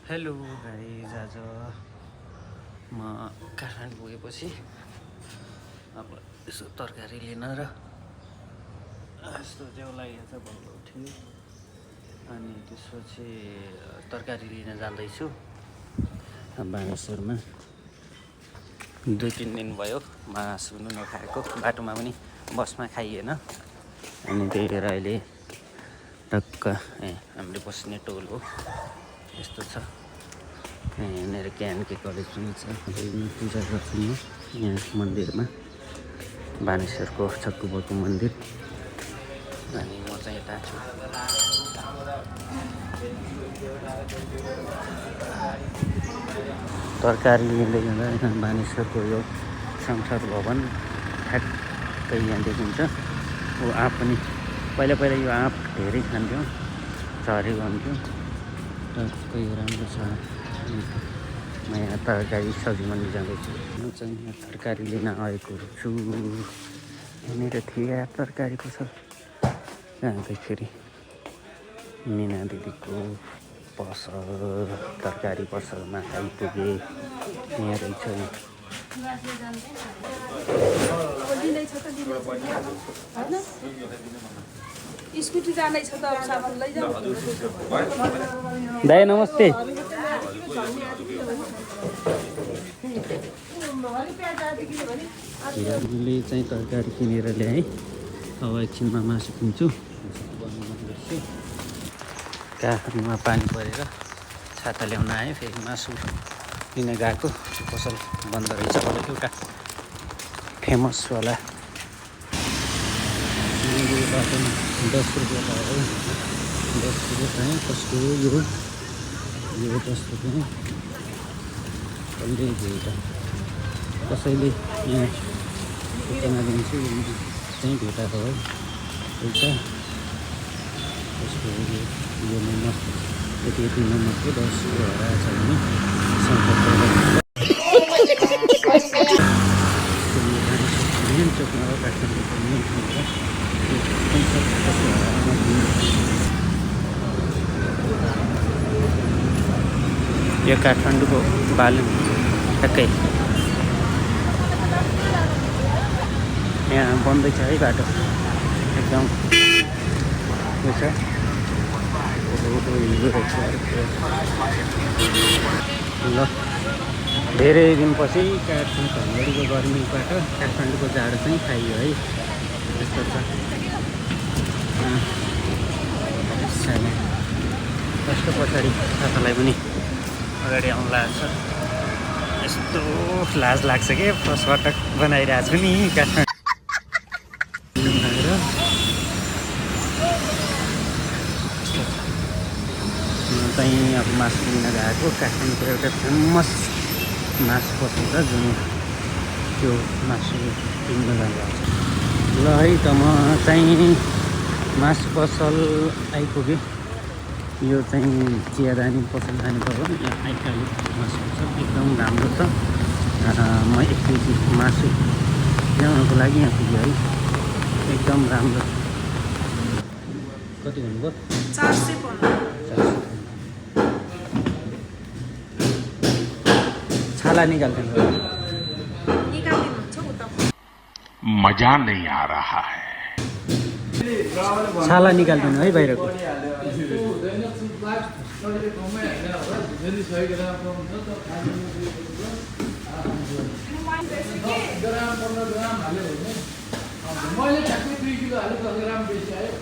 Hello guys, आज म काठमाडौँ पुगेपछि अब यसो तरकारी लिन र यस्तो च्याउ लागेको छ बल्ल उठ्यो। अनि त्यसपछि तरकारी लिन जाँदैछु बानेश्वरमा। 2-3 दिन भयो मासु पनि नखाएको, बाटोमा पनि बसमा खाइएन। अनि त्यही भएर अहिले टक्क हामीले बस्ने टोल हो यस्तो छ। यहाँनिर केएनके कलेज पनि छ। पूजा गर्छु म यहाँ मन्दिरमा, बानेश्वरको छक्कुबाको मन्दिर। अनि म चाहिँ यता छु। तरकारी लिँदै जाँदा यहाँ बानेश्वरको यो संसद भवन ठ्याक्कै यहाँ देखिन्छ। आँप पनि पहिला यो आँप धेरै खान्थ्यौँ, झरेको हुन्थ्यो। टक्कै राम्रो छ। म यहाँ तरकारी सब्जी मन्डी जाँदैछु। म चाहिँ यहाँ तरकारी लिन आएको छु। यहाँनिर थिए तरकारी पसल जाँदाखेरि मिना दिदीको पसल, तरकारी पसलमा आइपुगे। यहाँ रहेछ स्कुटी जाँदैछ त सामान लैजाऊ। दाइ नमस्ते। मैले चाहिँ तरकारी किनेर ल्याएँ। अब एकछिनमा मासु किन्छु। काठमाडौँमा पानी परेर छाता ल्याउन आएँ, फेरि मासु लिन गएको। पसल बन्द रहेछ। अब एउटा फेमसवाला बाटोमा 10 रुपियाँ पायो। 10 रुपियाँ पाएँ। कसको यो 10 रुपियाँ कहिले भेटा। कसैले यहाँ सूचना दिन्छु चाहिँ भेटाएको हो पैसा। कसको यो नम्बर यति नम्बरको 10 रुपियाँ हराएछ भने सम्पर्क यो काठमाडौँको बालुन ठ्याक्कै यहाँ बन्दैछ है बाटो एकदम यो छ। ल धेरै दिनपछि काठमाडौँको गर्मीबाट काठमाडौँको जाडो चाहिँ खाइयो है। यस्तो छ। जस्तो पछाडि साथीलाई पनि अगाडि आउनु लागेको छ। यस्तो लाज लाग्छ कि फर्स्ट पटक बनाइरहेको छु नि काठमाडौँ खाएर। म चाहिँ अब मासु लिन गएको। काठमाडौँको एउटा फेमस मासु पसल छ जुन त्यो मासु किन्न जान्छ। ल है त म चाहिँ मासु पसल आइपुगेँ। यो चाहिँ चियादानी पसल जानुपर्यो। यहाँ आइकाली मासु पसल एकदम राम्रो छ। म 1 केजी मासु ल्याउनको लागि यहाँ पुगेँ है। एकदम राम्रो। कति भन्नुभयो? 415। छाला निकाल्दैन। मजा नहीं आ रहा है। छाला निकाल्दैन है बाहिरको। मैले ठ्याक्कै 2 किलो हाले 10 ग्राम बेसी आयो।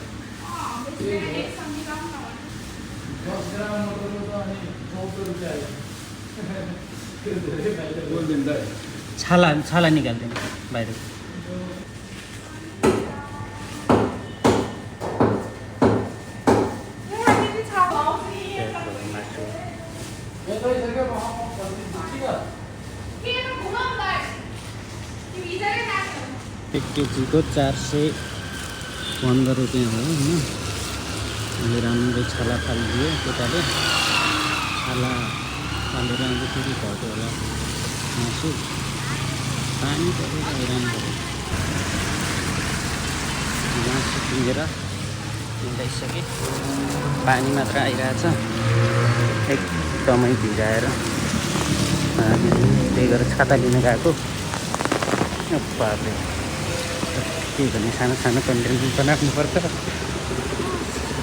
10 ग्राम मटरको त अनि 14 रुपियाँ आयो। छाला निकाल्दैन बाहिरको। एक केजीको 415 रुपियाँ हो होइन। अहिले राम्रै छाला फालिदियो केटाले। छाला फालेर अब फेरि घट्यो होला मासु। पानी परेर हैरान पऱ्यो। मासु किनेर हिँडाइसकेँ। पानी मात्र आइरहेछ। एकदमै भिजाएर त्यही गरेर छाता लिन गएको। बाबे के भने सानो सानो कन्टेन्ट बनाउनुपर्छ।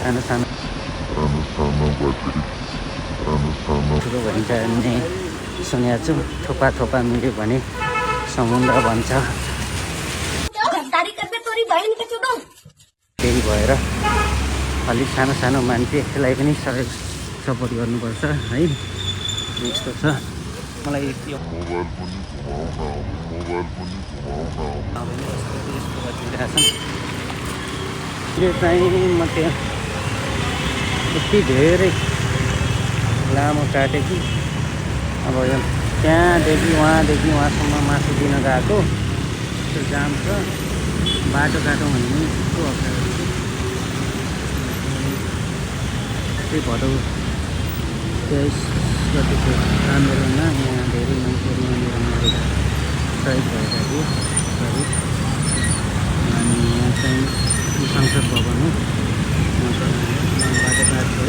सानो सानो ठुलो भन्छ भन्ने सुनेको छु। थोपा थोपा मिल्यो भने समुद्र भन्छ। त्यही भएर अलिक सानो सानो मान्छेलाई पनि सहयोग सपोर्ट गर्नुपर्छ है। यस्तो छ मलाई यो यो चाहिँ म त्यो यति धेरै लामो काटेँ कि अब यो त्यहाँदेखि वहाँसम्म मासु दिन गएको। त्यो जाम छ बाटो काटौँ भने पनि यस्तो अप्ठ्यारो त्यही भदौ 23 गतिको आन्दोलनमा यहाँ धेरै मान्छेहरू यहाँनिर मरेर सहिद भएका थिए। अनि यहाँ चाहिँ संसद भवन हो। बाटोघाट है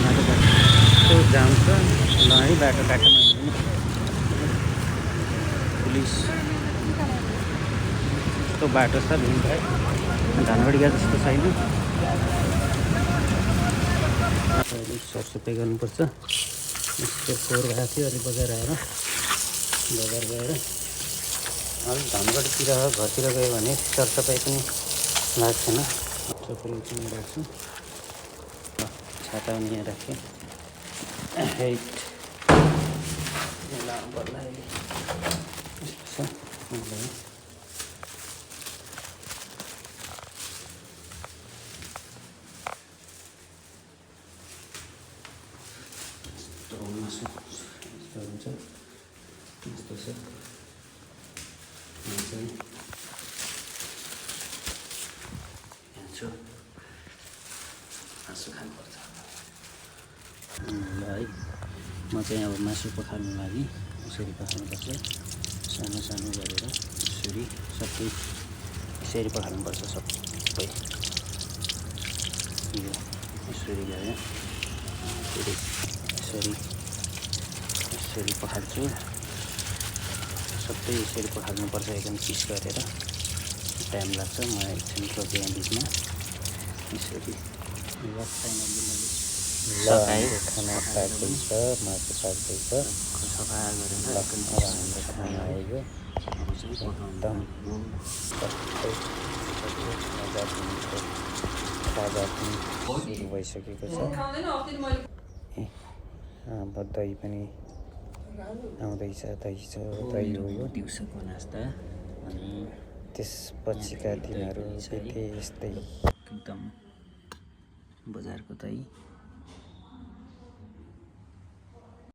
बाटोघाटको जाम छ ल है। बाटो काट्न पुलिस यस्तो बाटो छ भिमघाट धनगढीका जस्तो छैन। अहिले सरसफाइ गर्नुपर्छ। यस्तो फोहोर भएको थियो अलिक बजार आएर बजार गएर अलिक धनगढीतिर घरतिर गयो भने सरसफाइ पनि लाग्छन्। सबै चाहिँ राख्छु। छाता पनि यहाँ राखेँ। हेट लाउनु पर्ला अहिले। यस्तो छ मासु यस्तो हुन्छ। यस्तो छ चाहिँ मासु खानुपर्छ ल है। म चाहिँ अब मासु पखाल्नु लागि यसरी पखाल्नुपर्छ। सानो सानो गरेर यसरी सबै यसरी पखाल्नुपर्छ सबै। यो यसरी गयो फेरि यसरी पखाल्छु। सबै यसरी पखाल्नुपर्छ एकदम पिस गरेर। टाइम लाग्छ। म एकछिन खोजेँ यहाँ बिचमा यसरी सफाइ खाना पाक्दैछ मासु पाक्दैछ सफा गरेर हाम्रो खाना आयो। एकदम खाजा पनि सुरु भइसकेको छ। अब दही पनि आउँदैछ। दही हो यो दिउँसोको नास्ता। अनि त्यसपछिका दिनहरू बिते यस्तै एकदम बजारको दही